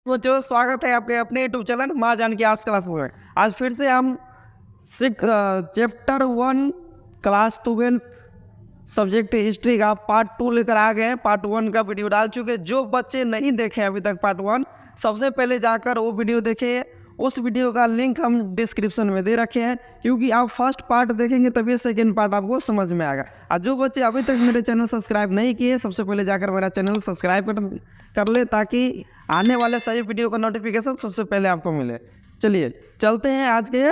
बच्चों, स्वागत है आपके अपने यूट्यूब चैनल माँ जान की आर्ट्स क्लास में। आज फिर से हम चैप्टर 1 क्लास 12 सब्जेक्ट हिस्ट्री का पार्ट 2 लेकर आ गए हैं। पार्ट 1 का वीडियो डाल चुके हैं। जो बच्चे नहीं देखे अभी तक पार्ट 1, सबसे पहले जाकर वो वीडियो देखें। उस वीडियो का लिंक हम डिस्क्रिप्शन में दे रखे हैं, क्योंकि आप फर्स्ट पार्ट देखेंगे तभी सेकेंड पार्ट आपको समझ में आएगा। और जो बच्चे अभी तक मेरे चैनल सब्सक्राइब नहीं किए, सबसे पहले जाकर मेरा चैनल सब्सक्राइब कर ले, ताकि आने वाले सभी वीडियो का नोटिफिकेशन सबसे पहले आपको मिले। चलिए चलते हैं आज के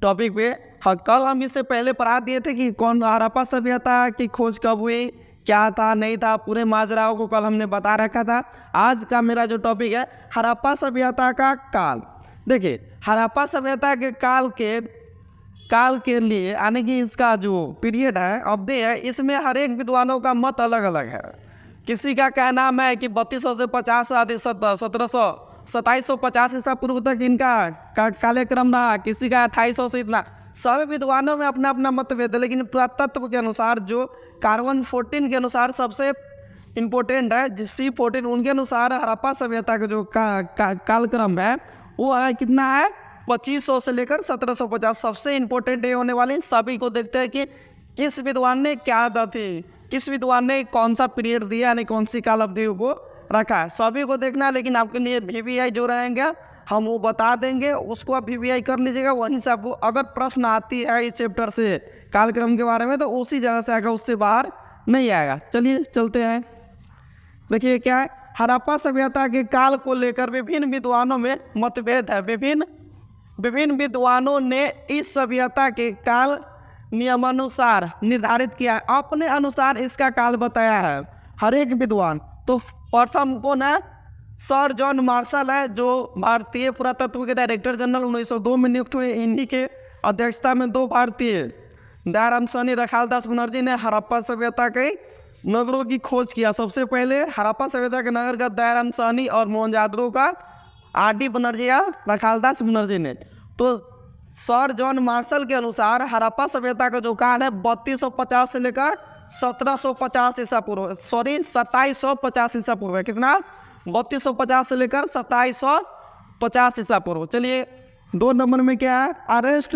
टॉपिक पे। हाँ, कल हम इससे पहले पढ़ा दिए थे कि कौन हड़प्पा सभ्यता की खोज कब हुई, क्या था नहीं था, पूरे माजराओं को कल हमने बता रखा था। आज का मेरा जो टॉपिक है हड़प्पा सभ्यता का काल। देखिए, हड़प्पा सभ्यता के काल के लिए यानी कि इसका जो पीरियड है, अवधि है, इसमें हर एक विद्वानों का मत अलग अलग है। किसी का कहना है कि 3200 से 50 आदि 2750 ईसा पूर्व तक इनका कार्यक्रम रहा, किसी का 2800 से इतना। सभी विद्वानों में अपना अपना मतभेद है, लेकिन पुरातत्व के अनुसार जो कार्बन 14 के अनुसार सबसे इम्पोर्टेंट है, C14, उनके अनुसार हड़प्पा सभ्यता का जो कालक्रम है वो है कितना है, 2500 से लेकर 1750। सबसे इम्पोर्टेंट ये होने वाले। सभी को देखते हैं कि किस विद्वान ने क्या थी, किस विद्वान ने कौन सा पीरियड दिया, यानी कौन सी काल अवधि को रखा है, सभी को देखना है। लेकिन आपके लिए VVI जो रहेंगे हम वो बता देंगे, उसको आप VVI कर लीजिएगा। वहीं से आपको अगर प्रश्न आती है इस चैप्टर से कालक्रम के बारे में, तो उसी जगह से आएगा, उससे बाहर नहीं आएगा। चलिए चलते हैं। देखिए क्या है, हड़प्पा सभ्यता के काल को लेकर विभिन्न विद्वानों में मतभेद है। विभिन्न विद्वानों ने इस सभ्यता के काल नियमानुसार निर्धारित किया है, अपने अनुसार इसका काल बताया है हर एक विद्वान। तो प्रथम कौन है, सर जॉन मार्शल है, जो भारतीय पुरातत्व के डायरेक्टर जनरल 1902 में नियुक्त हुए। इन्हीं के अध्यक्षता में 2 भारतीय दयाराम साहनी, रखालदास बनर्जी ने हड़प्पा सभ्यता के नगरों की खोज किया। सबसे पहले हड़प्पा सभ्यता के नगर का दयाराम साहनी और मोहनजोदड़ो का RD बनर्जी या रखालदास बनर्जी ने। तो सर जॉन मार्शल के अनुसार हड़प्पा सभ्यता का जो काल है 3250 से लेकर 1750 ईसा पूर्व, 2750 ईसा पूर्व है। कितना, 3250 से लेकर 2750 ईसा पूर्व। चलिए 2 नंबर में क्या है, अरेस्ट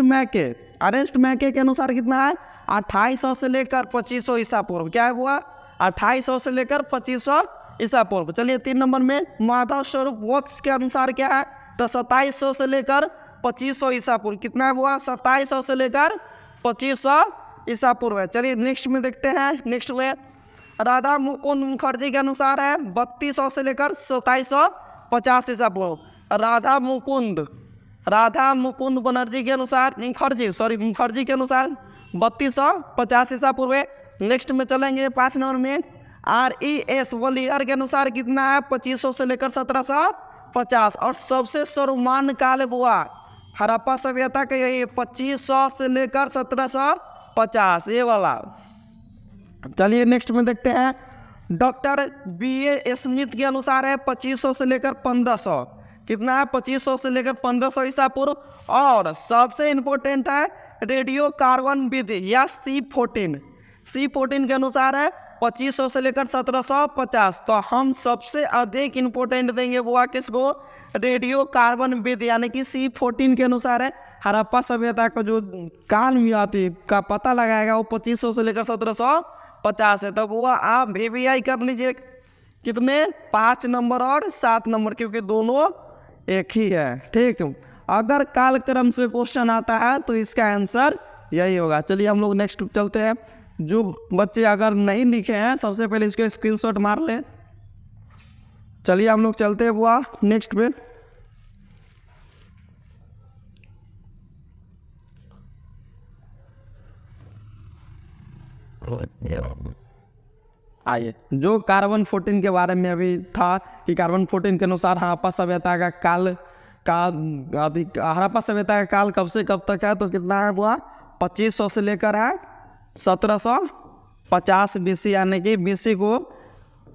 मैके के अनुसार कितना है, 2800 से लेकर 2500 ईसा पूर्व। क्या हुआ, 2800 से लेकर 2500 ईसा पूर्व। चलिए 3 नंबर में माधव स्वरूप वत्स के अनुसार क्या है, तो 2700 से लेकर 2500 ईसा पूर्व। कितना हुआ, 2700 से लेकर 2500 ईसा पूर्व है। चलिए नेक्स्ट में देखते हैं। नेक्स्ट में राधा मुकुंद मुखर्जी के अनुसार है 3200 से लेकर 2750 ईसा पूर्व। राधा मुकुंद बनर्जी के अनुसार मुखर्जी के अनुसार 3250 ईसा पूर्व है। नेक्स्ट में चलेंगे 5 नंबर में RES वलियर के अनुसार कितना है, 2500 से लेकर 1750। और सबसे सर्वमान्य काल हुआ हड़प्पा सभ्यता का यही 2500 से लेकर 1750, ये वाला। चलिए नेक्स्ट में देखते हैं। डॉक्टर BA स्मिथ के अनुसार है 2500 से लेकर 1500। कितना है, 2500 से लेकर 1500 ईसा पूर्व। और सबसे इम्पोर्टेंट है रेडियो कार्बन विधि या C14 के अनुसार है 2500 से लेकर 1750। तो हम सबसे अधिक इम्पोर्टेंट देंगे वो किसको, रेडियो कार्बन विधि यानी कि C14 के अनुसार है। हड़प्पा सभ्यता का जो काल मिलाती का पता लगाएगा वो 2500 से लेकर 1750 है। तब हुआ, आप VVI कर लीजिए कितने, 5 नंबर और 7 नंबर, क्योंकि दोनों एक ही है। ठीक, अगर कालक्रम से क्वेश्चन आता है तो इसका आंसर यही होगा। चलिए हम लोग नेक्स्ट चलते हैं। जो बच्चे अगर नहीं लिखे हैं सबसे पहले इसको स्क्रीनशॉट मार लें। चलिए हम लोग चलते हैं हुआ नेक्स्ट पे। आइए, जो कार्बन 14 के बारे में अभी था कि कार्बन 14 के अनुसार हड़प्पा सभ्यता का काल हड़प्पा सभ्यता का काल कब से कब तक है, तो कितना है हुआ, 2500 से लेकर है 1750 BC, यानी कि BC को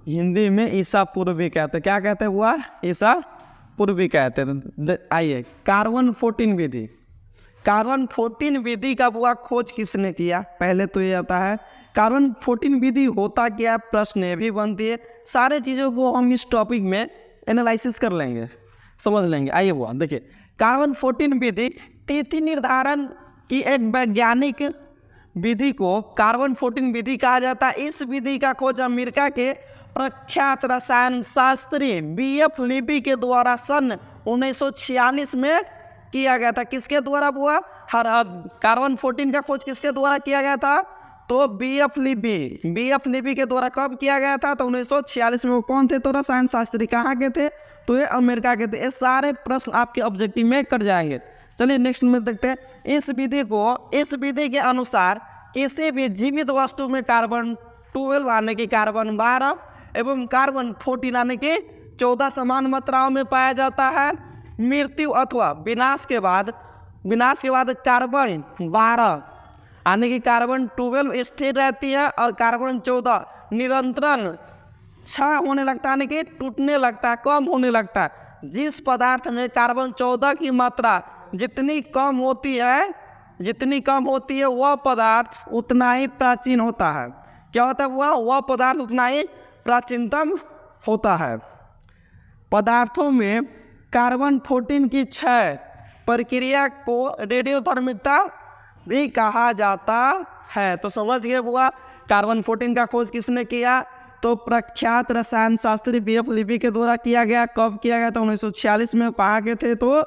हिंदी में ईसा पूर्व भी कहते हैं। क्या कहते हैं हुआ, ईसा पूर्व भी कहते हैं। आइए, कार्बन 14 विधि का हुआ खोज किसने किया, पहले तो ये आता है कार्बन 14 विधि होता क्या, प्रश्न ये भी बनती है। सारे चीज़ों को हम इस टॉपिक में एनालिसिस कर लेंगे, समझ लेंगे। आइए वो देखिए, कार्बन 14 विधि तिथि निर्धारण की एक वैज्ञानिक विधि को कार्बन 14 विधि कहा जाता है। इस विधि का खोज अमेरिका के प्रख्यात रसायन शास्त्री बीएफ लीबी के द्वारा सन 1946 में किया गया था। किसके द्वारा हुआ? कार्बन 14 का खोज किसके द्वारा किया गया था? तो बीएफ लीबी के द्वारा कब किया गया था? तो 1946 में। वो कौन थे? तो रसायन शास्त्री। कहाँ के थे? तो ये अमेरिका के थे। ये सारे प्रश्न आपके ऑब्जेक्टिव में कट जाएंगे। चलिए नेक्स्ट में देखते हैं। इस विधि के अनुसार किसी भी जीवित वस्तु में कार्बन 12 आने की कार्बन 12 एवं कार्बन 14 आने की 14 समान मात्राओं में पाया जाता है। मृत्यु अथवा विनाश के बाद कार्बन 12 आने की कार्बन 12 स्थिर रहती है और कार्बन 14 निरंतरण क्षय होने लगता है, यानी कि टूटने लगता है, कम होने लगता है। जिस पदार्थ में कार्बन 14 की मात्रा जितनी कम होती है वह पदार्थ उतना ही प्राचीन होता है। क्या होता है? वह पदार्थ उतना ही प्राचीनतम होता है। पदार्थों में कार्बन 14 की क्षय प्रक्रिया को रेडियोधर्मिता भी कहा जाता है। तो समझ गए हुआ कार्बन 14 का खोज किसने किया? तो प्रख्यात रसायन शास्त्री बीएफ लीबी के द्वारा किया गया। कब किया गया था? 1946 में। कहाँ के थे? तो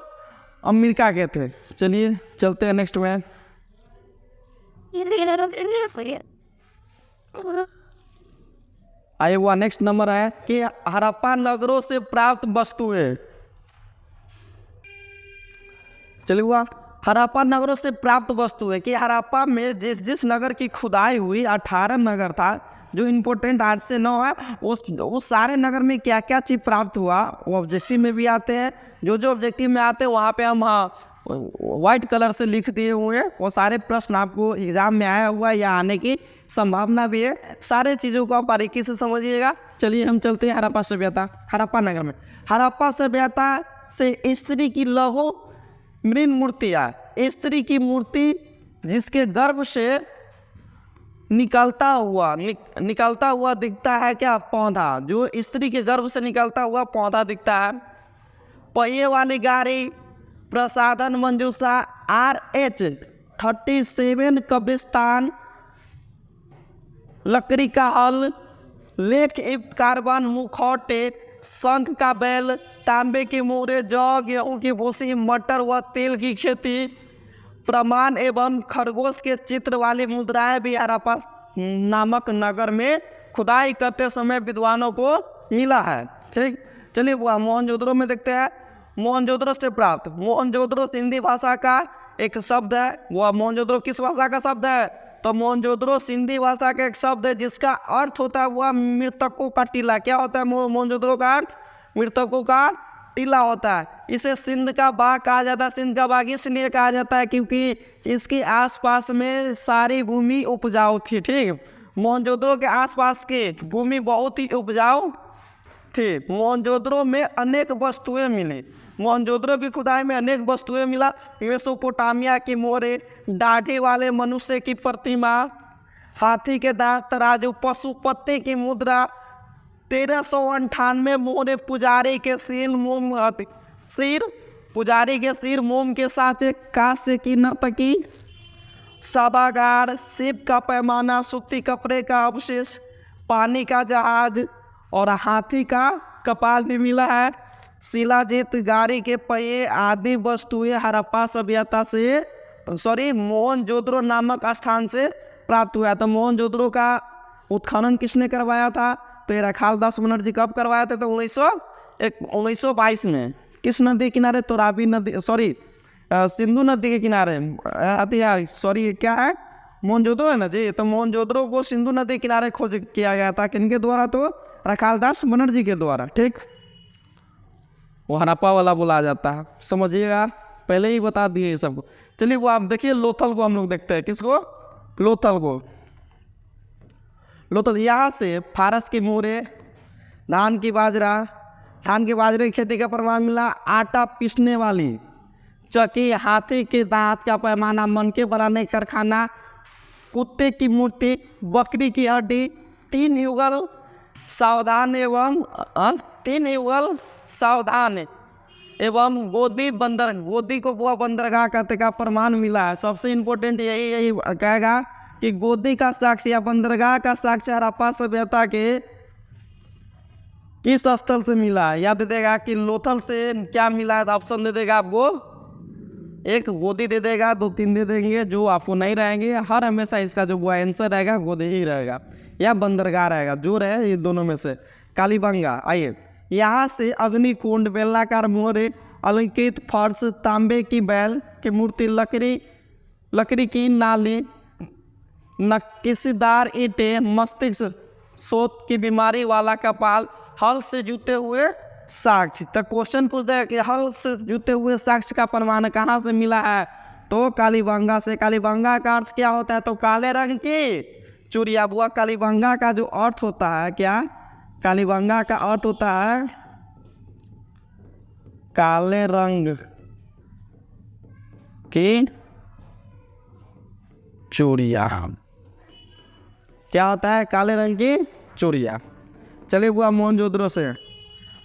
अमेरिका के थे। चलिए चलते हैं नेक्स्ट में। आइए हुआ नेक्स्ट नंबर है कि हड़प्पा नगरों से प्राप्त वस्तुएं। चलिए हुआ हड़प्पा नगरों से प्राप्त वस्तुएं कि हड़प्पा में जिस नगर की खुदाई हुई 18 नगर था जो इम्पोर्टेंट 8 से 9 है। उस सारे नगर में क्या क्या चीज़ प्राप्त हुआ वो ऑब्जेक्टिव में भी आते हैं। जो ऑब्जेक्टिव में आते हैं वहाँ पे हम वाइट कलर से लिख दिए हुए हैं। वो सारे प्रश्न आपको एग्जाम में आया हुआ है या आने की संभावना भी है। सारे चीज़ों को आप बारीकी से समझिएगा। चलिए हम चलते हैं हड़प्पा सभ्यता। हड़प्पा नगर में हड़प्पा सभ्यता से स्त्री की लौह मृण मूर्तियाँ, स्त्री की मूर्ति जिसके गर्भ से निकलता हुआ दिखता है क्या? पौधा। जो स्त्री के गर्भ से निकलता हुआ पौधा दिखता है। पहिए वाली गाड़ी, प्रसाधन मंजूषा, RH-37 कब्रिस्तान, लकड़ी का हल, लेख युक्त कार्बन मुखौटे, शंख का बैल, तांबे के मोहरे, जौ, गेहूं की भूसी, मटर व तेल की खेती, प्रमाण एवं खरगोश के चित्र वाली मुद्राएं भी हड़प्पा नामक नगर में खुदाई करते समय विद्वानों को मिला है। ठीक, चलिए वो मोहनजोदड़ो में देखते हैं। मोहनजोदड़ो से प्राप्त, मोहनजोदड़ो सिंधी भाषा का एक शब्द है। वह मोहनजोदड़ो किस भाषा का शब्द है? तो मोहनजोदड़ो सिंधी भाषा का एक शब्द है जिसका अर्थ होता है वह मृतकों का टीला। क्या होता है मोहनजोदड़ो का अर्थ? मृतकों का टीला होता है। इसे सिंध का बाग कहा जाता है। सिंध का बाग इसलिए कहा जाता है क्योंकि इसके आसपास में सारी भूमि उपजाऊ थी। ठीक, मोहनजोदड़ो के आसपास की भूमि बहुत ही उपजाऊ थी। मोहनजोदड़ो में अनेक वस्तुएं मिली। मोहनजोदड़ो की खुदाई में अनेक वस्तुएं मिला। मेसोपोटामिया की मोहरे, दाढ़ी वाले मनुष्य की प्रतिमा, हाथी के दांत, तराजू, पशुपति की मुद्रा, 1398 मोहरे, पुजारी के सिर मोम के साँचे, कांस्य की नर्तकी, सभागार, शिव का पैमाना, सूती कपड़े का अवशेष, पानी का जहाज और हाथी का कपाल भी मिला है। शिलाजीत, गाड़ी के पहिए आदि वस्तुएं हड़प्पा सभ्यता से मोहनजोदड़ो नामक स्थान से प्राप्त हुआ। तो मोहनजोदड़ो का उत्खनन किसने करवाया था? तो रखालदास बनर्जी। कब करवाया था? तो 1922 में। किस नदी किनारे? तो रावी नदी, सिंधु नदी के किनारे। क्या है? मोहनजोदड़ो है ना जी। तो मोहनजोदड़ो को सिंधु नदी किनारे खोज किया गया था। किनके द्वारा? तो रखालदास बनर्जी के द्वारा। ठीक, वो हड़प्पा वाला बोला जाता है, समझिएगा। पहले ही बता दिए ये सबको। चलिए वो आप देखिए लोथल को हम लोग देखते हैं। किसको? लोथल को। लोथल यहाँ से फारस के मोहरे, धान की बाजरे की खेती का प्रमाण मिला। आटा पीसने वाली चक्की, हाथी के दांत का पैमाना, मनके बनाने कारखाना, कुत्ते की मूर्ति, बकरी की हड्डी, 3 युगल सावधान एवं गोदी को वह बंदरगाह कहते का प्रमाण मिला है। सबसे इम्पोर्टेंट यही कहेगा कि गोदी का साक्ष्य या बंदरगाह का साक्ष्य हड़प्पा सभ्यता के किस स्थल से मिला है। याद देगा कि लोथल से क्या मिला है, तो ऑप्शन दे देगा आपको, एक गोदी दे देगा, 2-3 दे देंगे जो आपको नहीं रहेंगे। हर हमेशा इसका जो आंसर रहेगा गोदी ही रहेगा या बंदरगाह रहेगा, जो रहे ये दोनों में से। कालीबंगा, आइए यहाँ से अग्निकुंड, बेलनाकार मोहरे, अलंकृत फर्श, तांबे की बैल की मूर्ति, लकड़ी की नाली, नक्कीदार ईंटें, मस्तिष्क सोत की बीमारी वाला कपाल, हल से जुते हुए साक्ष्य। तो क्वेश्चन पूछता है कि हल से जुते हुए साक्ष्य का प्रमाण कहाँ से मिला है, तो कालीबंगा से। कालीबंगा का अर्थ क्या होता है, तो काले रंग की चूड़िया। बुआ कालीबंगा का जो अर्थ होता है, क्या कालीबंगा का अर्थ होता है काले रंग की चूड़िया। क्या होता है, काले रंग की चूड़िया। चलिए बुआ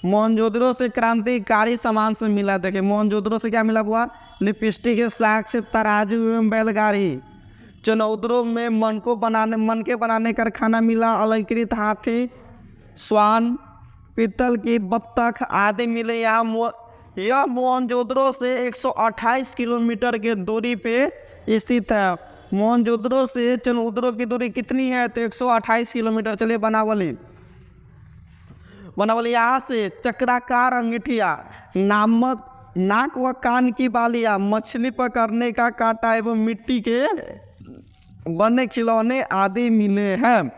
मोहनजोदड़ो से क्रांतिकारी सामान से मिला। देखिए मोहनजोदड़ो से क्या मिला बुआ, लिपस्टिक, साक्ष्य, तराजू एवं बैलगाड़ी। चनौदड़ो में मन के बनाने कारखाना मिला। अलंकृत हाथी, स्वान, पीतल की बत्तख आदि मिले। यह मोहनजोदड़ो से 128 किलोमीटर के दूरी पे स्थित है। मोहनजोदड़ो से चनौदड़ो की दूरी कितनी है, तो 128 किलोमीटर। चलिए बनावली यहाँ से चक्राकार अंगीठिया, नाक व कान की बालियाँ, मछली पकड़ने का कांटा एवं मिट्टी के बने खिलौने आदि मिले हैं।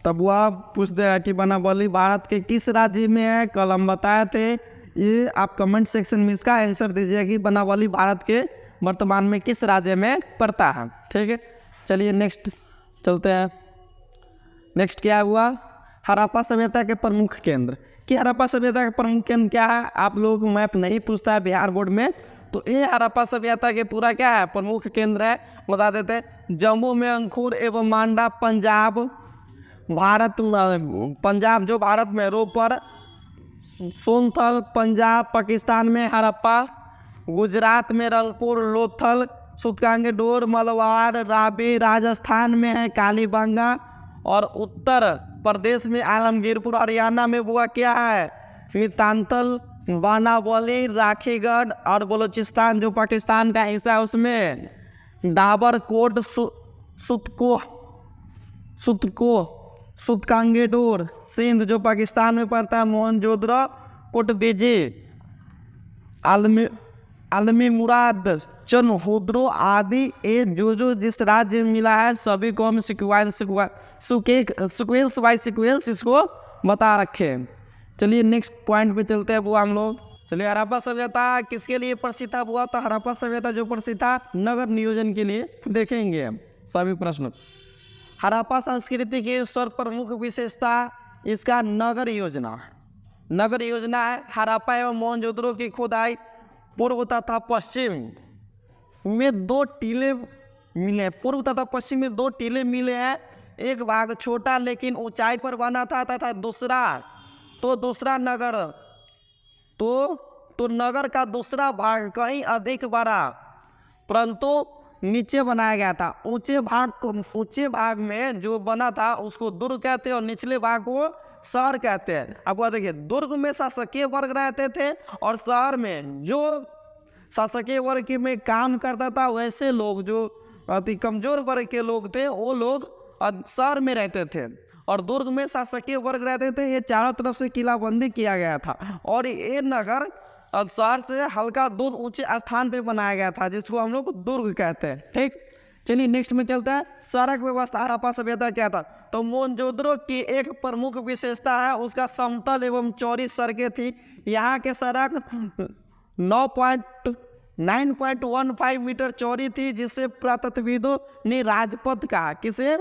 तब वह पूछते हैं कि बनावली भारत के किस राज्य में है, कल हम बताए थे। ये आप कमेंट सेक्शन में इसका आंसर दीजिए कि बनावली भारत के वर्तमान में किस राज्य में पड़ता है। ठीक है, चलिए नेक्स्ट चलते हैं। नेक्स्ट क्या हुआ, हड़प्पा सभ्यता के प्रमुख केंद्र। कि हड़प्पा सभ्यता का प्रमुख केंद्र क्या है, आप लोगों को मैप नहीं पूछता है बिहार बोर्ड में, तो ये हड़प्पा सभ्यता के पूरा क्या है, प्रमुख केंद्र है, बता देते हैं। जम्मू में अंकुर एवं मांडा, पंजाब जो भारत में, रोपर, सोनथल पंजाब पाकिस्तान में, हड़प्पा गुजरात में, रंगपुर, लोथल, सूतकांगेडोर, मलवार, रावी राजस्थान में है, कालीबंगा, और उत्तर प्रदेश में आलमगीरपुर, हरियाणा में बुआ क्या है, मितांतल, बानावली, राखीगढ़, और बलूचिस्तान जो पाकिस्तान का हिस्सा है उसमें डाबरकोट, सूतकांगेडोर, सिंध जो पाकिस्तान में पड़ता है, मोहनजोदड़ो, कोटदीजी, आलमी मुराद, चनहौदड़ो आदि। ये जो जिस राज्य में मिला है सभी को हम सीक्वेंस बाय सीक्वेंस इसको बता रखे। चलिए नेक्स्ट पॉइंट पे चलते हैं बुआ हम लोग। चलिए हड़प्पा सभ्यता किसके लिए प्रसिद्ध था बुआ, तो हड़प्पा सभ्यता जो प्रसिद्ध था नगर नियोजन के लिए। देखेंगे हम सभी प्रश्न। हड़प्पा संस्कृति की सर्वप्रमुख विशेषता इसका नगर योजना है। हड़प्पा एवं मोहनजोदड़ो की खुदाई पूर्व तथा पश्चिम में 2 टीले मिले। पूर्व तथा पश्चिम में 2 टीले मिले हैं। एक भाग छोटा लेकिन ऊंचाई पर बना था तथा दूसरा नगर तो नगर का दूसरा भाग कहीं अधिक बड़ा परंतु नीचे बनाया गया था। ऊंचे भाग में जो बना था उसको दुर्ग कहते हैं और निचले भाग को शहर कहते हैं। आपको देखिए, दुर्ग में शासकीय वर्ग रहते थे और शहर में जो शासकीय वर्ग में काम करता था वैसे लोग जो अति कमजोर वर्ग के लोग थे वो लोग शहर में रहते थे और दुर्ग में शासकीय वर्ग रहते थे। ये चारों तरफ से किलाबंदी किया गया था और ये नगर शहर से हल्का दूर ऊंचे स्थान पे बनाया गया था जिसको हम लोग दुर्ग कहते हैं। ठीक, चलिए नेक्स्ट में चलता है। सड़क व्यवस्था हड़प्पा सभ्यता क्या था, तो मोहनजोदड़ो की एक प्रमुख विशेषता है उसका समतल एवं चौड़ी सड़कें थी। यहाँ के सड़क 9.15 मीटर चौड़ी थी जिसे पुरातत्वविदों ने राजपथ कहा। किसे,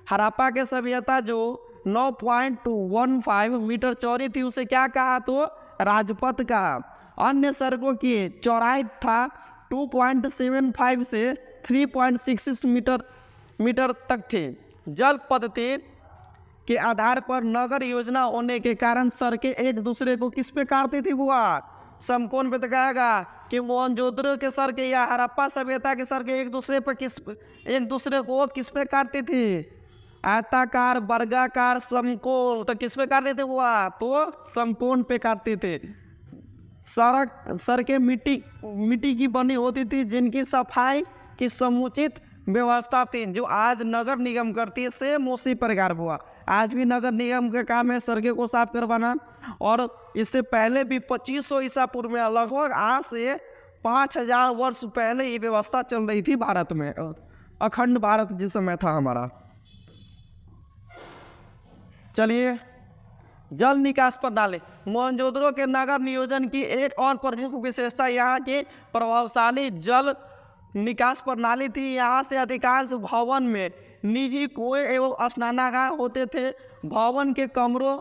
हड़प्पा के सभ्यता जो 9.15 मीटर चौड़ी थी उसे क्या कहा, तो राजपथ कहा। अन्य सड़कों की चौड़ाई था 2.75 से 3.66 मीटर तक थी। जल पद्धति के आधार पर नगर योजना होने के कारण सड़कें एक दूसरे को किस पे काटती थी बुआ? समकोण पे दिखाएगा कि मोहनजोदड़ो के सड़कें या हड़प्पा सभ्यता के सड़कें एक दूसरे को किस पे काटती थी? आयताकार, वर्गाकार, समकोण। तो किस पे काटते थे बुआ? तो समकोण पे काटते थे। सड़कें मिट्टी की बनी होती थी जिनकी सफाई की समुचित व्यवस्था थी, जो आज नगर निगम करती है। सेम उसी प्रकार हुआ, आज भी नगर निगम का काम है सड़कें को साफ करवाना। और इससे पहले भी 2500 ईसा पूर्व में, लगभग आज से 5000 वर्ष पहले ये व्यवस्था चल रही थी भारत में, अखंड भारत जिस समय था हमारा। चलिए, जल निकास प्रणाली। मोहनजोदड़ो के नगर नियोजन की एक और प्रमुख विशेषता यहाँ की प्रभावशाली जल निकास प्रणाली थी। यहाँ से अधिकांश भवन में निजी कुएं एवं स्नानागार होते थे। भवन के कमरों,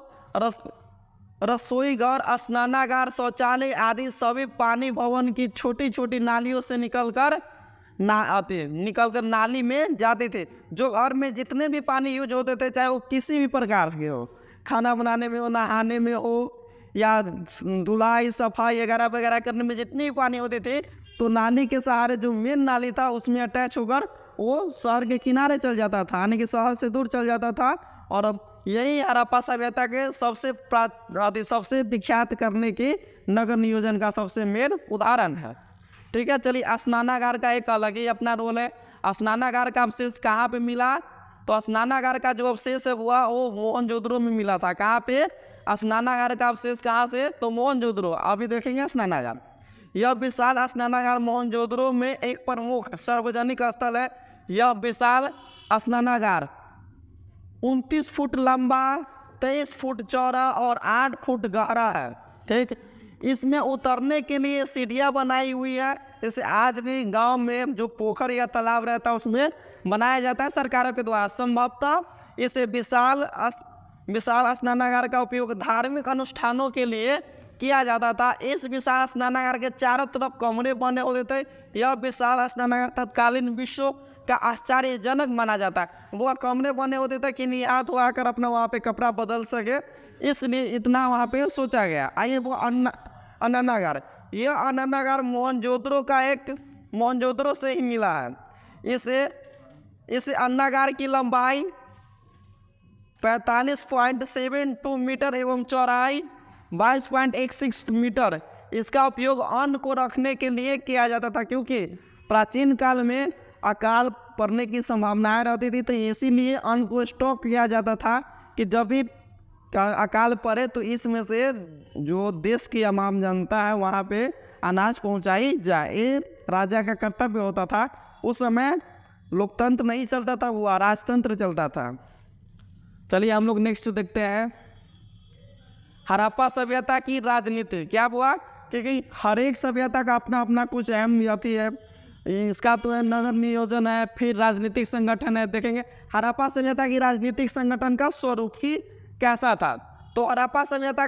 रसोई घर, स्नानागार, शौचालय आदि सभी पानी भवन की छोटी छोटी नालियों से निकलकर नाली में जाते थे। जो घर में जितने भी पानी यूज होते थे, चाहे वो किसी भी प्रकार के हो, खाना बनाने में हो, नहाने में हो, या धुलाई सफाई वगैरह वगैरह करने में जितनी भी पानी होते थे, तो नाली के सहारे जो मेन नाली था उसमें अटैच होकर वो शहर के किनारे चल जाता था, यानी कि शहर से दूर चल जाता था। और अब यही हड़प्पा सभ्यता के सबसे विख्यात करने के नगर नियोजन का सबसे मेन उदाहरण है। ठीक है, चलिए, स्नानागार का एक अलग ही अपना रोल है। स्नानागार का अवशेष कहाँ पे मिला? तो स्नानागार का जो अवशेष है हुआ वो मोहनजोदड़ो में मिला था। कहाँ पे? स्नानागार का अवशेष कहाँ से? तो मोहनजोदड़ो। अभी देखेंगे स्नानागार। यह विशाल स्नानागार मोहनजोदड़ो में एक प्रमुख सार्वजनिक स्थल है। यह विशाल स्नानागार 29 फुट लंबा, 23 फुट चौड़ा और 8 फुट गहरा है। ठीक, इसमें उतरने के लिए सीढ़ियाँ बनाई हुई है। जैसे आज भी गांव में जो पोखर या तालाब रहता है उसमें बनाया जाता है सरकारों के द्वारा। संभवतः इस विशाल स्नानागार का उपयोग धार्मिक अनुष्ठानों के लिए किया जाता था। इस विशाल स्नानागार के चारों तरफ कमरे बने होते थे। यह विशाल स्नानागार तत्कालीन विश्व का आश्चर्यजनक माना जाता है। वो कमरे बने होते थे कि निहात हो आकर अपना वहाँ पे कपड़ा बदल सके, इसलिए इतना वहाँ पे सोचा गया। आइए, वो अन्नागार। यह अन्नागार मोहनजोदड़ो से ही मिला है। इस अन्नागार की लंबाई 45.72 मीटर एवं चौड़ाई 22.16 मीटर। इसका उपयोग अन्न को रखने के लिए किया जाता था, क्योंकि प्राचीन काल में अकाल पड़ने की संभावनाएं रहती थी, तो इसीलिए अन्न को स्टॉक किया जाता था कि जब भी अकाल पड़े तो इसमें से जो देश की आम जनता है वहाँ पे अनाज पहुँचाई जाए। ये राजा का कर्तव्य होता था। उस समय लोकतंत्र नहीं चलता था, वो राजतंत्र चलता था। चलिए, हम लोग नेक्स्ट देखते हैं हड़प्पा सभ्यता की राजनीति। क्या हुआ? क्योंकि हर एक सभ्यता का अपना अपना कुछ अहम अथी है। इसका तो है नगर नियोजन है, फिर राजनीतिक संगठन है। देखेंगे हड़प्पा सभ्यता की राजनीतिक संगठन का स्वरूप ही कैसा था। तो हड़प्पा सभ्यता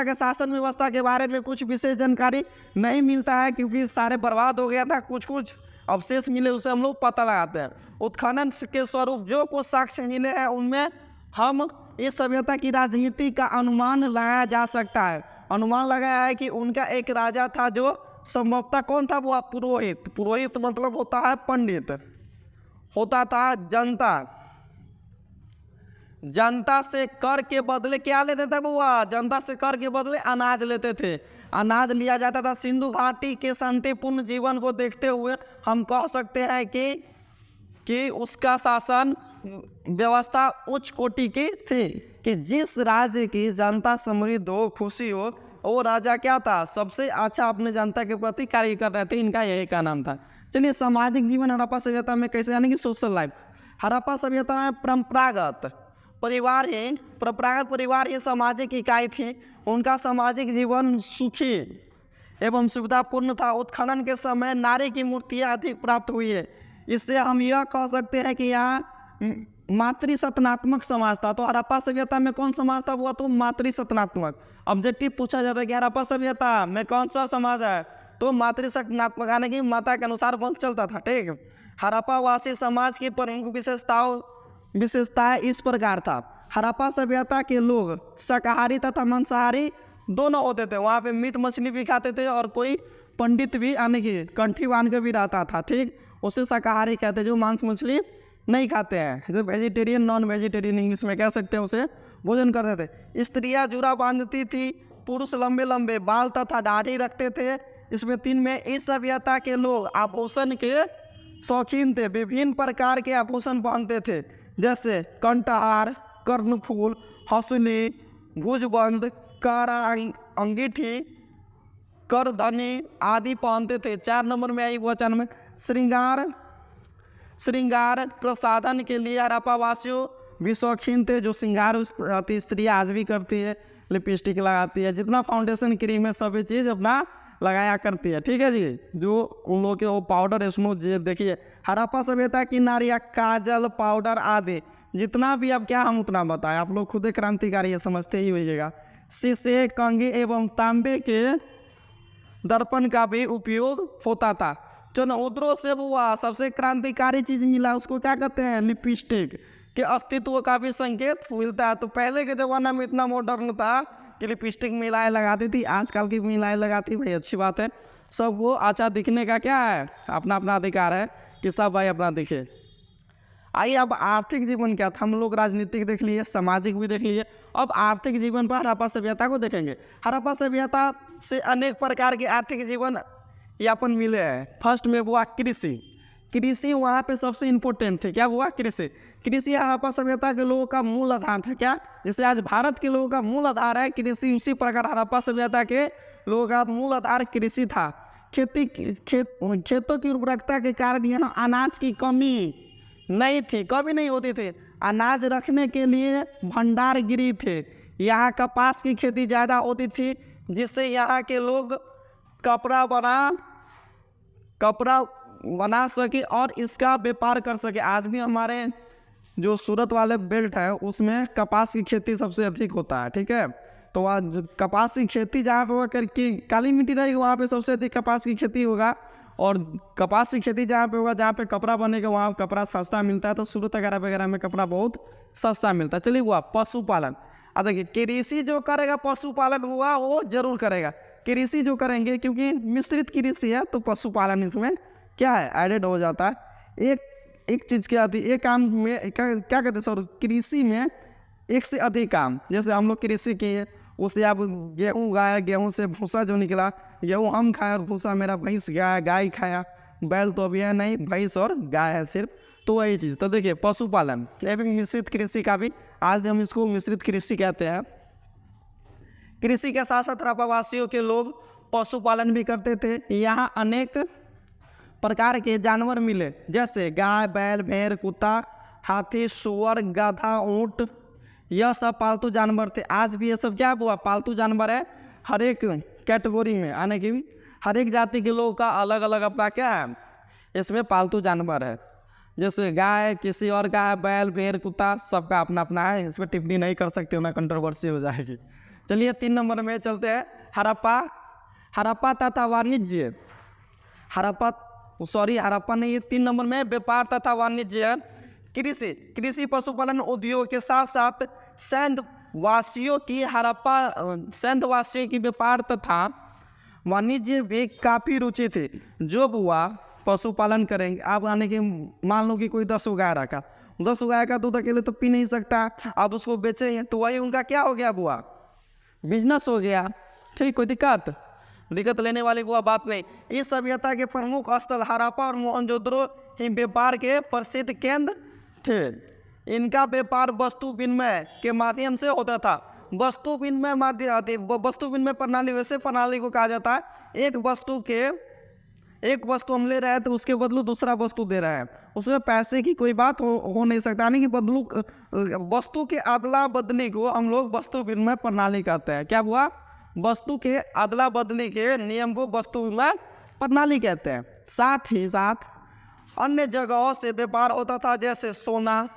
के शासन व्यवस्था के बारे में कुछ विशेष जानकारी नहीं मिलता है, क्योंकि सारे बर्बाद हो गया था। कुछ कुछ अवशेष मिले, उसे हम लोग पता लगाते हैं। उत्खनन के स्वरूप जो कुछ साक्ष्य मिले हैं उनमें हम इस सभ्यता की राजनीति का अनुमान लगाया जा सकता है। अनुमान लगाया है कि उनका एक राजा था जो संभवतः कौन था? वो पुरोहित। पुरोहित मतलब होता है पंडित, होता था जनता से कर के बदले क्या लेते थे वो? जनता से कर के बदले अनाज लेते थे। अनाज लिया जाता था। सिंधु घाटी के शांतिपूर्ण जीवन को देखते हुए हम कह सकते हैं कि उसका शासन व्यवस्था उच्च कोटि की थी, कि जिस राज्य की जनता समृद्ध हो, खुशी हो, वो राजा क्या था? सबसे अच्छा अपने जनता के प्रति कार्य कर रहे थे। इनका यही का नाम था। चलिए, सामाजिक जीवन हड़प्पा सभ्यता में कैसे, यानी कि सोशल लाइफ। हड़प्पा सभ्यता में परंपरागत परिवार ही सामाजिक इकाई थी। उनका सामाजिक जीवन सुखी एवं सुविधापूर्ण था। उत्खनन के समय नारी की मूर्तियाँ अधिक प्राप्त हुई है। इससे हम यह कह सकते हैं कि यहाँ मातृसत्तात्मक समाज था। तो हड़प्पा सभ्यता में कौन समाज था? वो तो मातृसत्तात्मक। ऑब्जेक्टिव पूछा जाता है कि हड़प्पा सभ्यता में कौन सा समाज है? तो मातृसत्तात्मक, यानी कि माता के अनुसार वंश चलता था। ठीक, हड़प्पा वासी समाज की प्रमुख विशेषताओं विशेषताएं इस प्रकार था। हड़प्पा सभ्यता के लोग शाकाहारी तथा मांसाहारी दोनों होते थे। वहाँ पे मीट मछली भी खाते थे और कोई पंडित भी आने की कंठी बांध के भी रहता था, ठीक, उसे शाकाहारी कहते हैं। जो मांस मछली नहीं खाते हैं, जो वेजिटेरियन नॉन वेजिटेरियन इंग्लिश में कह सकते हैं, उसे भोजन करते थे। स्त्रियां जुरा बांधती थी, पुरुष लंबे लंबे बाल तथा दाढ़ी रखते थे। इसमें 3 में इस सभ्यता के लोग आभूषण के शौकीन थे। विभिन्न प्रकार के आभूषण पहनते थे, जैसे कंठहार, कर्णफूल, हंसुली, भुजबंद, अंगीठी, करधनी आदि पहनते थे। 4 नंबर में आई वचन में श्रृंगार प्रसाधन के लिए हड़प्पा वासियों भी शौकीन थे। जो श्रृंगार स्त्रियाँ आज भी करती है, लिपस्टिक लगाती है, जितना फाउंडेशन क्रीम है सभी चीज़ अपना लगाया करती है, ठीक है जी। जो उन लोगों के वो पाउडर स्नो देखिए, हड़प्पा सभ्यता की नारियाँ काजल, पाउडर आदि जितना भी, अब क्या हम उतना बताएं, आप लोग खुद क्रांतिकारी है, समझते ही होइएगा। शीशे, कंघी एवं तांबे के दर्पण का भी उपयोग होता था। जो नवोद्रो से हुआ सबसे क्रांतिकारी चीज़ मिला, उसको क्या कहते हैं, लिपस्टिक के अस्तित्व का भी संकेत मिलता है। तो पहले के ज़माना में इतना मॉडर्न था कि लिपस्टिक महिलाएं लगाती थी, आजकल की महिलाएं लगाती, भाई अच्छी बात है। सब वो अच्छा दिखने का क्या है, अपना अपना अधिकार है कि सब भाई अपना दिखे। आइए अब आर्थिक जीवन क्या था, हम लोग राजनीतिक देख लिए, सामाजिक भी देख लिए, अब आर्थिक जीवन पर हड़प्पा सभ्यता को देखेंगे। हड़प्पा सभ्यता से अनेक प्रकार के आर्थिक जीवन यापन मिले हैं। फर्स्ट में हुआ कृषि वहाँ पे सबसे इम्पोर्टेंट थे। क्या हुआ, कृषि हड़प्पा सभ्यता के लोगों का मूल आधार था। क्या, जैसे आज भारत के लोगों का मूल आधार है कृषि, उसी प्रकार हड़प्पा सभ्यता के लोगों का मूल आधार कृषि था। खेतों की उर्वरकता के कारण यहाँ अनाज की कमी नहीं थी, कभी नहीं होती थी। अनाज रखने के लिए भंडार गृह थे। यहाँ कपास की खेती ज़्यादा होती थी, जिससे यहाँ के लोग कपड़ा बना सके और इसका व्यापार कर सके। आज भी हमारे जो सूरत वाले बेल्ट है उसमें कपास की खेती सबसे अधिक होता है, ठीक है। तो आज कपास की खेती जहाँ पे होकर कि काली मिट्टी रहेगी वहाँ पे सबसे अधिक कपास की खेती होगा, और कपास की खेती जहाँ पे होगा, जहाँ पे कपड़ा बनेगा वहाँ कपड़ा सस्ता मिलता है। तो सूरत वगैरह में कपड़ा बहुत सस्ता मिलता है। चलिए हुआ पशुपालन। अब देखिए, कृषि जो करेगा पशुपालन हुआ वो जरूर करेगा। कृषि जो करेंगे, क्योंकि मिश्रित कृषि है तो पशुपालन इसमें क्या है, एडेड हो जाता है। एक चीज़ क्या आती है, एक काम में क्या कहते हैं सर, कृषि में एक से अधिक काम। जैसे हम लोग कृषि किए, उससे आप गेहूँ उगाया, गेहूँ से भूसा जो निकला, गेहूँ हम खाए और भूसा मेरा भैंस गाय, गाय खाया, बैल तो अभी है नहीं, भैंस और गाय है सिर्फ। तो वही चीज़। तो देखिए पशुपालन, ये भी मिश्रित कृषि का भी, आज हम इसको मिश्रित कृषि कहते हैं। कृषि के साथ साथ हड़प्पा वासियों के लोग पशुपालन भी करते थे। यहाँ अनेक प्रकार के जानवर मिले, जैसे गाय, बैल, भेड़, कुत्ता, हाथी, सुअर, गधा, ऊँट, यह सब पालतू जानवर थे। आज भी ये सब क्या हुआ, पालतू जानवर है। हर एक कैटेगरी में आने की हर एक जाति के लोगों का अलग अलग अपना क्या है, इसमें पालतू जानवर है। जैसे गाय किसी और का है, बैल, भेड़, कुत्ता सबका अपना अपना है, इसमें टिप्पणी नहीं कर सकते, ना कंट्रोवर्सी हो जाएगी। चलिए 3 नंबर में चलते हैं। हड़प्पा तथा वाणिज्य। हड़प्पा नहीं, 3 नंबर में व्यापार तथा वाणिज्य। कृषि पशुपालन उद्योग के साथ साथ सैन्य वासियों की व्यापार तथा वाणिज्य भी काफ़ी रुचि थी। जो हुआ पशुपालन करेंगे, आप आने के मान लो कि कोई 10 गाय रखा, 10 गाय का दूध अकेले तो पी नहीं सकता, अब उसको बेचेंगे तो वही उनका क्या हो गया, हुआ बिजनेस हो गया। ठीक, कोई दिक्कत लेने वाली हुआ बात नहीं। इस सभ्यता के प्रमुख स्थल हड़प्पा और मोहनजोदड़ो ही व्यापार के प्रसिद्ध केंद्र थे। इनका व्यापार वस्तु विनिमय के माध्यम से होता था। वस्तु विनिमय प्रणाली वैसे प्रणाली को कहा जाता है, एक वस्तु हम ले रहे हैं तो उसके बदलू दूसरा वस्तु दे रहे हैं, उसमें पैसे की कोई बात हो नहीं सकता। यानी कि वस्तु के अदला बदली को हम लोग वस्तु विनिमय प्रणाली कहते हैं। क्या हुआ, वस्तु के अदला बदली के नियम को वस्तु विनिमय प्रणाली कहते हैं। साथ ही साथ अन्य जगहों से व्यापार होता था, जैसे सोना।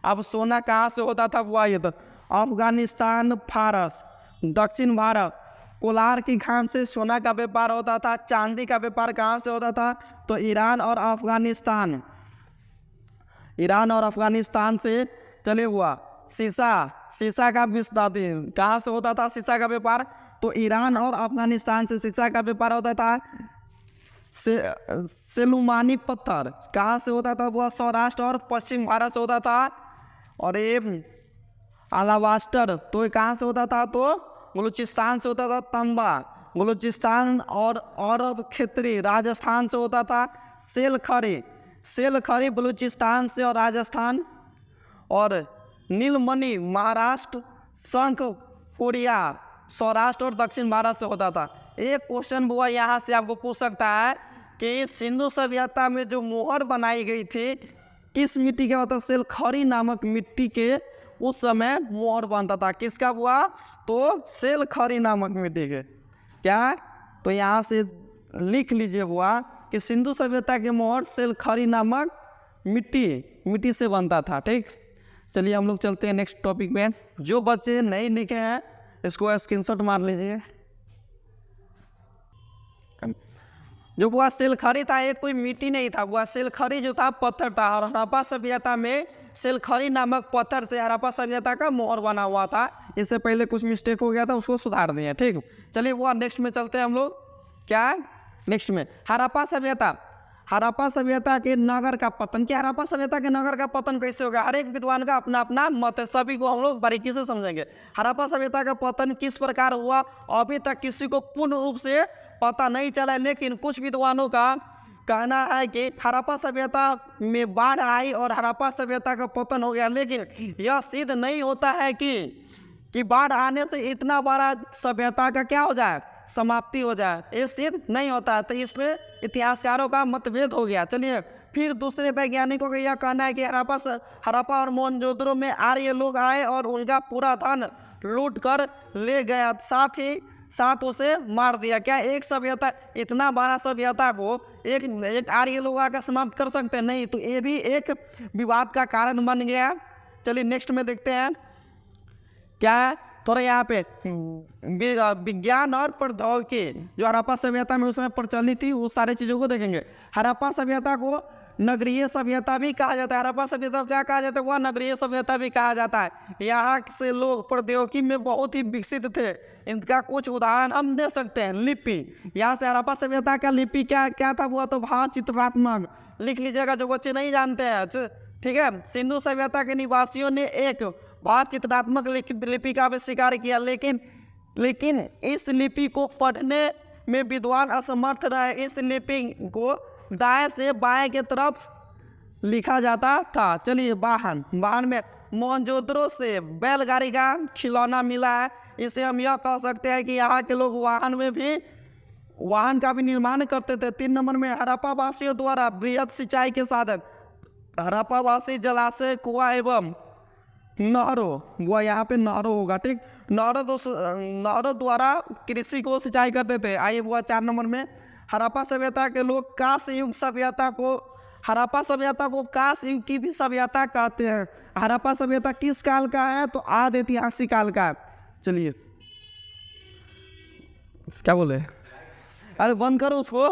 अब सोना कहाँ से होता था, वो आइए तो अफगानिस्तान, फारस, दक्षिण भारत, कोलार की खान से सोना का व्यापार होता था। चांदी का व्यापार कहाँ से होता था, तो ईरान और अफगानिस्तान। ईरान और अफगानिस्तान से चले हुआ। शीशा का विस्तार कहाँ से होता था शीशा का व्यापार? तो ईरान और अफगानिस्तान से शीशा का व्यापार होता था। सेलुमानी पत्थर कहाँ से होता था? वह सौराष्ट्र और पश्चिम भारत से होता था। और ये अलाबास्टर तो ये कहाँ से होता था? तो बलूचिस्तान से होता था। तांबा बलूचिस्तान और अरब क्षेत्रीय राजस्थान से होता था। सेल खरी बलूचिस्तान से और राजस्थान। और नीलमणि महाराष्ट्र, शंख कोरिया सौराष्ट्र और दक्षिण भारत से होता था। एक क्वेश्चन हुआ यहाँ से आपको पूछ सकता है कि सिंधु सभ्यता में जो मोहर बनाई गई थी किस मिट्टी के होता? सेलखरी नामक मिट्टी के उस समय मोहर बनता था। किसका हुआ? तो सेलखरी नामक मिट्टी के। क्या? तो यहाँ से लिख लीजिए हुआ कि सिंधु सभ्यता के मोहर सेलखरी नामक मिट्टी से बनता था। ठीक, चलिए हम लोग चलते हैं नेक्स्ट टॉपिक में। जो बच्चे नहीं लिखे हैं इसको स्क्रीनशॉट मार लीजिए। जो वो सेलखरी था ये कोई मिट्टी नहीं था, वो सेलखरी जो था पत्थर था। और हड़प्पा सभ्यता में सेलखरी नामक पत्थर से हड़प्पा सभ्यता का मोहर बना हुआ था। इससे पहले कुछ मिस्टेक हो गया था, उसको सुधार दिए। ठीक, चलिए वो नेक्स्ट में चलते हैं हम लोग। क्या नेक्स्ट में? हड़प्पा सभ्यता के नगर का पतन। क्या हड़प्पा सभ्यता के नगर का पतन कैसे होगा? हर एक विद्वान का अपना अपना मत है, सभी को हम लोग बारीकी से समझेंगे। हड़प्पा सभ्यता का पतन किस प्रकार हुआ अभी तक किसी को पूर्ण रूप से पता नहीं चला, लेकिन कुछ विद्वानों का कहना है कि हड़प्पा सभ्यता में बाढ़ आई और हड़प्पा सभ्यता का पतन हो गया। लेकिन यह सिद्ध नहीं होता है कि बाढ़ आने से इतना बड़ा सभ्यता का क्या हो जाए, समाप्ति हो जाए। ये सिद्ध नहीं होता है, तो इसमें इतिहासकारों का मतभेद हो गया। चलिए फिर दूसरे वैज्ञानिकों का यह कहना है कि हड़प्पा और मोहनजोदड़ो में आर्य लोग आए और उनका पूरा धन लूट कर ले गया, साथ उसे मार दिया। क्या एक सभ्यता, इतना बड़ा सभ्यता को एक आर्य लोग आकर समाप्त कर सकते हैं? नहीं। तो ये भी एक विवाद का कारण बन गया। चलिए नेक्स्ट में देखते हैं। क्या थोड़ा यहाँ पे विज्ञान और प्रौद्योगिकी जो हड़प्पा सभ्यता में उस समय प्रचलित थी उस सारी चीज़ों को देखेंगे। हड़प्पा सभ्यता को नगरीय सभ्यता भी कहा जाता है। हड़प्पा सभ्यता को क्या कहा जाता है? वह नगरीय सभ्यता भी कहा जाता है। यहाँ से लोग प्रौद्योगिकी में बहुत ही विकसित थे। इनका कुछ उदाहरण हम दे सकते हैं। लिपि, यहाँ से हड़प्पा सभ्यता का लिपि क्या था? वो तो भाव चित्रात्मक। लिख लीजिएगा जो बच्चे नहीं जानते हैं। ठीक है, सिंधु सभ्यता के निवासियों ने एक भाव चित्रात्मक लिपि का आविष्कार किया, लेकिन इस लिपि को पढ़ने में विद्वान असमर्थ रहे। इस लिपि को दाएं से बाएं के तरफ लिखा जाता था। चलिए वाहन में मोहनजोदड़ो से बैलगाड़ी का खिलौना मिला है। इसे हम यह कह सकते हैं कि यहाँ के लोग वाहन का भी निर्माण करते थे। 3 नंबर में हड़प्पा वासियों द्वारा बृहद सिंचाई के साधन। हड़प्पा वासी जलाशय, कुआं एवं नहरों, वो यहाँ पे नहरों होगा। ठीक, नहरों द्वारा कृषि को सिंचाई करते थे। आइए वो 4 नंबर में हड़प्पा सभ्यता के लोग कांस्य युग सभ्यता को, हड़प्पा सभ्यता को कांस्य युग की भी सभ्यता कहते हैं। हड़प्पा सभ्यता किस काल का है? तो आदि ऐतिहासिक काल का है। चलिए क्या बोले, अरे बंद करो उसको।